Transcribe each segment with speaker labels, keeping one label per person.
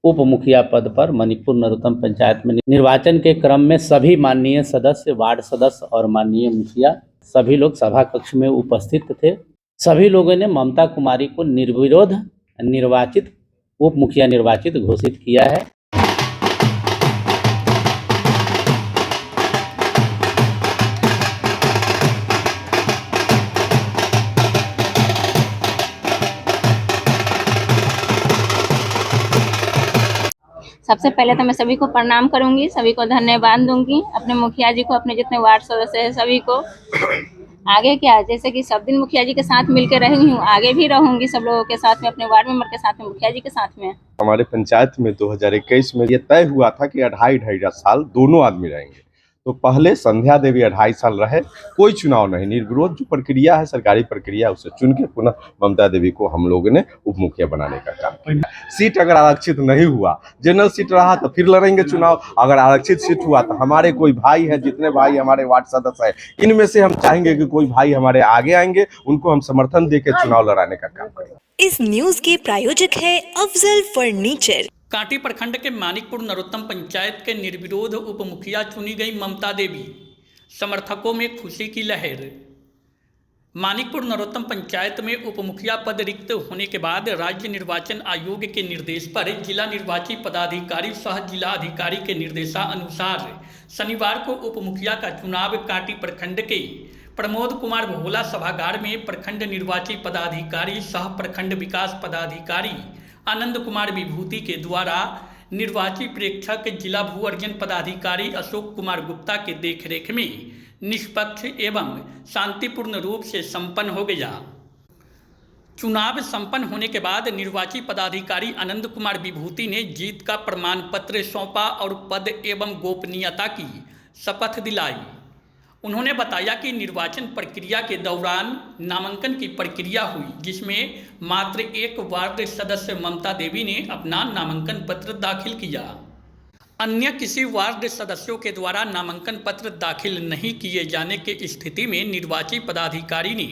Speaker 1: उप मुखिया पद पर मणिपुर नरोत्तम पंचायत में निर्वाचन के क्रम में सभी माननीय सदस्य, वार्ड सदस्य और माननीय मुखिया सभी लोग सभा कक्ष में उपस्थित थे। सभी लोगों ने ममता कुमारी को निर्विरोध निर्वाचित उप मुखिया निर्वाचित घोषित किया है।
Speaker 2: सबसे पहले तो मैं सभी को प्रणाम करूंगी, सभी को धन्यवाद दूंगी, अपने मुखिया जी को, अपने जितने वार्ड सदस्य हैं सभी को। आगे क्या, जैसे कि सब दिन मुखिया जी के साथ मिलकर रही हूँ, आगे भी रहूंगी सब लोगों के साथ में, अपने वार्ड मेंबर के साथ में, मुखिया जी के साथ में।
Speaker 3: हमारे पंचायत में 2021 में ये तय हुआ था कि 2.5 साल दोनों आदमी रहेंगे। तो पहले संध्या देवी 2.5 साल रहे, कोई चुनाव नहीं, निर्विरोध जो प्रक्रिया है, सरकारी प्रक्रिया, उसे चुन के पुनः ममता देवी को हम लोगों ने उप मुखिया बनाने का काम। सीट अगर आरक्षित नहीं हुआ, जनरल सीट रहा तो फिर लड़ेंगे चुनाव। अगर आरक्षित सीट हुआ तो हमारे कोई भाई है, जितने भाई हमारे वार्ड सदस्य है, इनमें से हम चाहेंगे कि कोई भाई हमारे आगे आएंगे, उनको हम समर्थन देकर चुनाव लड़ाने का काम करेंगे।
Speaker 4: इस न्यूज के प्रायोजक है अफजल फर्नीचर।
Speaker 5: कांटी प्रखंड के मानिकपुर नरोत्तम पंचायत के निर्विरोध उप मुखिया चुनी गई ममता देवी, समर्थकों में खुशी की लहर। मानिकपुर नरोत्तम पंचायत में उप मुखिया पद रिक्त होने के बाद राज्य निर्वाचन आयोग के निर्देश पर जिला निर्वाची पदाधिकारी सह जिला अधिकारी के निर्देशानुसार शनिवार को उप मुखिया का चुनाव कांटी प्रखंड के प्रमोद कुमार भोला सभागार में प्रखंड निर्वाची पदाधिकारी सह प्रखंड विकास पदाधिकारी आनंद कुमार विभूति के द्वारा निर्वाची प्रेक्षक जिला भू अर्जन पदाधिकारी अशोक कुमार गुप्ता के देखरेख में निष्पक्ष एवं शांतिपूर्ण रूप से संपन्न हो गया। चुनाव संपन्न होने के बाद निर्वाची पदाधिकारी आनंद कुमार विभूति ने जीत का प्रमाण पत्र सौंपा और पद एवं गोपनीयता की शपथ दिलाई। उन्होंने बताया कि निर्वाचन प्रक्रिया के दौरान नामांकन की प्रक्रिया हुई, जिसमें मात्र एक वार्ड सदस्य ममता देवी ने अपना नामांकन पत्र दाखिल किया। अन्य किसी वार्ड सदस्यों के द्वारा नामांकन पत्र दाखिल नहीं किए जाने के स्थिति में निर्वाची पदाधिकारी ने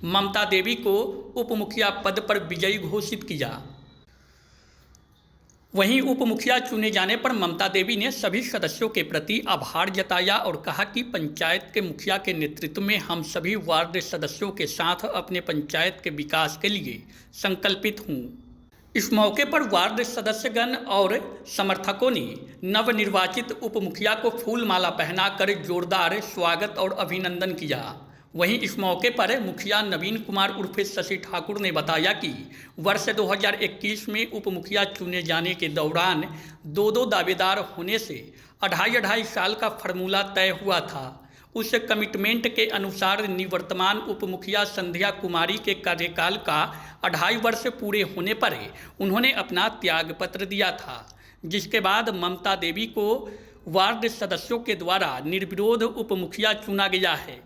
Speaker 5: ममता देवी को उप मुखिया पद पर विजयी घोषित किया। वहीं उप मुखिया चुने जाने पर ममता देवी ने सभी सदस्यों के प्रति आभार जताया और कहा कि पंचायत के मुखिया के नेतृत्व में हम सभी वार्ड सदस्यों के साथ अपने पंचायत के विकास के लिए संकल्पित हूँ। इस मौके पर वार्ड सदस्यगण और समर्थकों ने नवनिर्वाचित उप मुखिया को फूल माला पहनाकर जोरदार स्वागत और अभिनंदन किया। वहीं इस मौके पर मुखिया नवीन कुमार उर्फ शशि ठाकुर ने बताया कि वर्ष 2021 में उप मुखिया चुने जाने के दौरान दो दावेदार होने से 2.5 साल का फार्मूला तय हुआ था। उस कमिटमेंट के अनुसार निवर्तमान उप मुखिया संध्या कुमारी के कार्यकाल का 2.5 वर्ष पूरे होने पर उन्होंने अपना त्याग पत्र दिया था, जिसके बाद ममता देवी को वार्ड सदस्यों के द्वारा निर्विरोध उप मुखिया चुना गया है।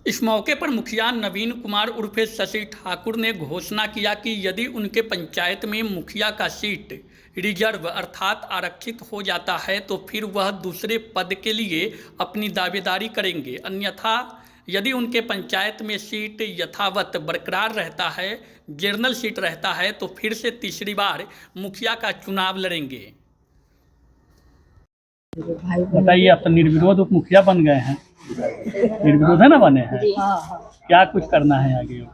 Speaker 5: इस मौके पर मुखिया नवीन कुमार उर्फ शशि ठाकुर ने घोषणा किया कि यदि उनके पंचायत में मुखिया का सीट रिजर्व अर्थात आरक्षित हो जाता है तो फिर वह दूसरे पद के लिए अपनी दावेदारी करेंगे, अन्यथा यदि उनके पंचायत में सीट यथावत बरकरार रहता है, जनरल सीट रहता है, तो फिर से तीसरी बार मुखिया का चुनाव लड़ेंगे।
Speaker 6: बताइए, आप तो निर्विरोध उप मुखिया बन गए हैं, निर्विरोध है ना बने हैं, क्या कुछ करना है आगे?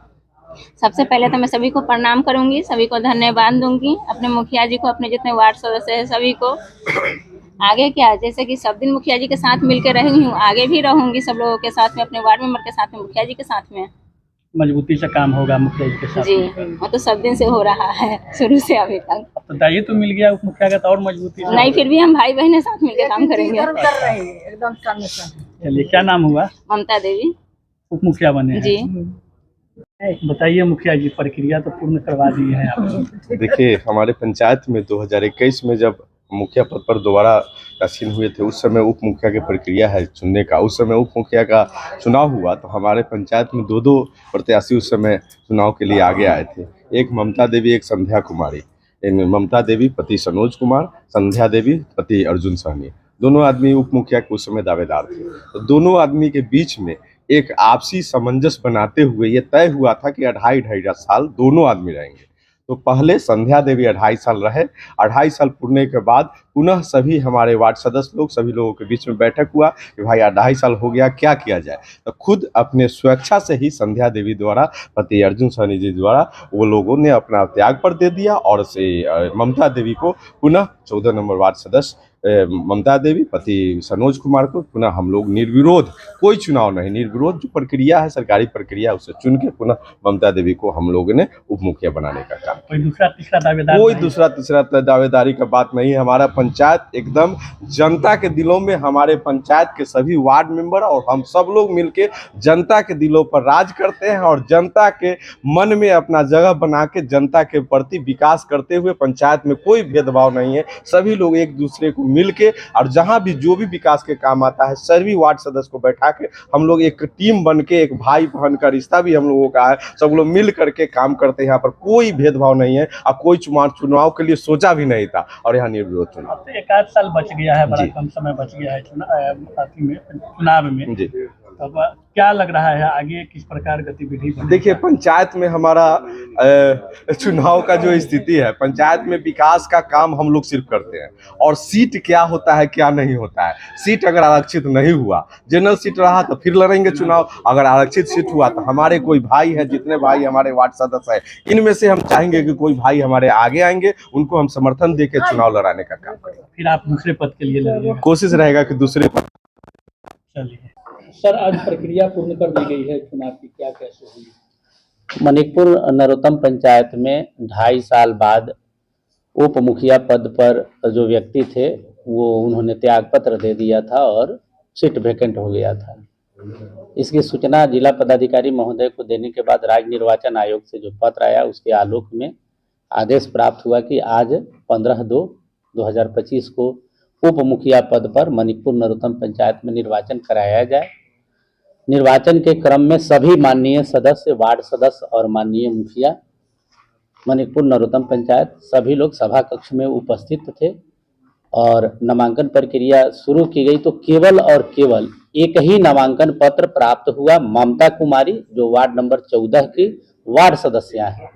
Speaker 2: सबसे पहले तो मैं सभी को प्रणाम करूंगी, सभी को धन्यवाद दूंगी, अपने मुखिया जी को, अपने जितने वार्ड सदस्य हैं सभी को। आगे क्या, जैसे कि सब दिन मुखिया जी के साथ मिलकर रही हूँ, आगे भी रहूंगी सब लोगों के साथ में, अपने वार्ड मेंबर के साथ में, मुखिया जी के साथ में।
Speaker 6: मजबूती से काम होगा मुखिया जी के साथ
Speaker 2: जी, वो तो सब दिन से हो रहा है, शुरू से अभी तक।
Speaker 6: तो दायित्व तो मिल गया उप मुखिया का, तो और मजबूती
Speaker 2: नहीं, फिर भी हम भाई बहन साथ मिलकर काम करेंगे।
Speaker 6: एकदम। चलिए, क्या नाम हुआ?
Speaker 2: ममता देवी,
Speaker 6: उप मुखिया बने हैं।
Speaker 2: जी।
Speaker 6: बताइए मुखिया जी, प्रक्रिया तो पूर्ण करवा दी है आप।
Speaker 3: देखिए, हमारे पंचायत में 2021 में जब मुखिया पद पर दोबारा आसीन हुए थे, उस समय उप मुखिया की प्रक्रिया है चुनने का। उस समय उप मुखिया का चुनाव हुआ तो हमारे पंचायत में दो प्रत्याशी उस समय चुनाव के लिए आगे आए थे, एक ममता देवी, एक संध्या कुमारी। ममता देवी पति सनोज कुमार, संध्या देवी पति अर्जुन सहनी, दोनों आदमी उप मुखिया के उस समय दावेदार थे। तो दोनों आदमी के बीच में एक आपसी सामंजस्य बनाते हुए ये तय हुआ था कि 2.5 साल दोनों आदमी रहेंगे। तो पहले संध्या देवी 2.5 साल रहे, 2.5 साल पूरने के बाद पुनः सभी हमारे वार्ड सदस्य लोग, सभी लोगों के बीच में बैठक हुआ कि भाई 2.5 साल हो गया, क्या किया जाए। तो खुद अपने स्वेच्छा से ही संध्या देवी द्वारा, पति अर्जुन सहनी जी द्वारा, वो लोगों ने अपना त्याग पर दे दिया और से ममता देवी को पुनः 14 नंबर वार्ड सदस्य ममता देवी, पति सनोज कुमार को पुनः हम लोग निर्विरोध, कोई चुनाव नहीं, निर्विरोध जो प्रक्रिया है, सरकारी प्रक्रिया, उसे चुन के पुनः ममता देवी को हम लोगों ने उप मुखिया बनाने का काम।
Speaker 6: कोई दूसरा तीसरा दावेदार
Speaker 3: कोई
Speaker 6: नहीं?
Speaker 3: दूसरा तीसरा दावेदारी का बात नहीं है। हमारा पंचायत एकदम जनता के दिलों में, हमारे पंचायत के सभी वार्ड मेंबर और हम सब लोग मिलके जनता के दिलों पर राज करते हैं और जनता के मन में अपना जगह बना के जनता के प्रति विकास करते हुए, पंचायत में कोई भेदभाव नहीं है। सभी लोग एक दूसरे को मिलके और जहां भी जो भी विकास के काम आता है, सभी वार्ड सदस्य को बैठा के हम लोग एक टीम बन के, एक भाई बहन का रिश्ता भी हम लोगों का है, सब लोग मिल करके काम करते हैं। यहाँ पर कोई भेदभाव नहीं है और कोई चुनाव के लिए सोचा भी नहीं था और यहाँ निर्विरोध चुनाव।
Speaker 6: अब तो 1 आध साल बच गया है, बड़ा
Speaker 3: जी।
Speaker 6: कम समय बच गया है चुनाव में।
Speaker 3: जी,
Speaker 6: अब क्या लग रहा है आगे किस प्रकार गतिविधि बनेगी?
Speaker 3: देखिए पंचायत में हमारा चुनाव का जो स्थिति है, पंचायत में विकास का काम हम लोग सिर्फ करते हैं और सीट क्या होता है क्या नहीं होता है। सीट अगर आरक्षित नहीं हुआ, जनरल सीट रहा तो फिर लड़ेंगे चुनाव, अगर आरक्षित सीट हुआ तो हमारे कोई भाई है, जितने भाई हमारे वार्ड सदस्य है, इनमें से हम चाहेंगे कि कोई भाई हमारे आगे आएंगे, उनको हम समर्थन दे के चुनाव लड़ाने का काम करें।
Speaker 6: फिर आप दूसरे पद के लिए लड़िएगा।
Speaker 3: कोशिश रहेगा कि दूसरे
Speaker 6: चलिए
Speaker 5: सर, आज प्रक्रिया पूर्ण कर दी गई है चुनाव की, क्या कैसे हुई?
Speaker 1: मनिकपुर नरोत्तम पंचायत में 2.5 साल बाद उप मुखिया पद पर जो व्यक्ति थे वो उन्होंने त्याग पत्र दे दिया था और सीट वैकेंट हो गया था। इसकी सूचना जिला पदाधिकारी महोदय को देने के बाद राज्य निर्वाचन आयोग से जो पत्र आया, उसके आलोक में आदेश प्राप्त हुआ कि आज 15/2/2025 को उप मुखिया पद पर मनिकपुर नरोत्तम पंचायत में निर्वाचन कराया जाए। निर्वाचन के क्रम में सभी माननीय सदस्य, वार्ड सदस्य और माननीय मुखिया मनिकपुर नरोत्तम पंचायत सभी लोग सभा कक्ष में उपस्थित थे और नामांकन प्रक्रिया शुरू की गई। तो केवल और केवल एक ही नामांकन पत्र प्राप्त हुआ ममता कुमारी, जो वार्ड नंबर 14 की वार्ड सदस्य हैं।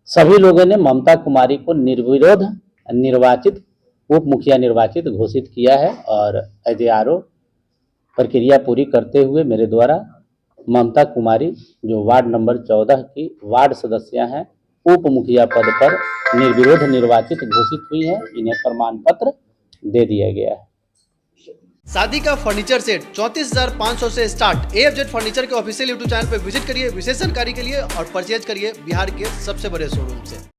Speaker 1: सभी लोगों ने ममता कुमारी को निर्विरोध निर्वाचित उप मुखिया निर्वाचित घोषित किया है और एज आर प्रक्रिया पूरी करते हुए मेरे द्वारा ममता कुमारी, जो वार्ड नंबर 14 की वार्ड सदस्य हैं, उप मुखिया पद पर निर्विरोध निर्वाचित घोषित हुई है। इन्हें प्रमाण पत्र दे दिया गया है।
Speaker 7: शादी का फर्नीचर सेट 34,500 से स्टार्ट। AFZ फर्नीचर के ऑफिशियल यूट्यूब चैनल पर विजिट करिए विशेष जानकारी के लिए और परचेज करिए बिहार के सबसे बड़े शोरूम से।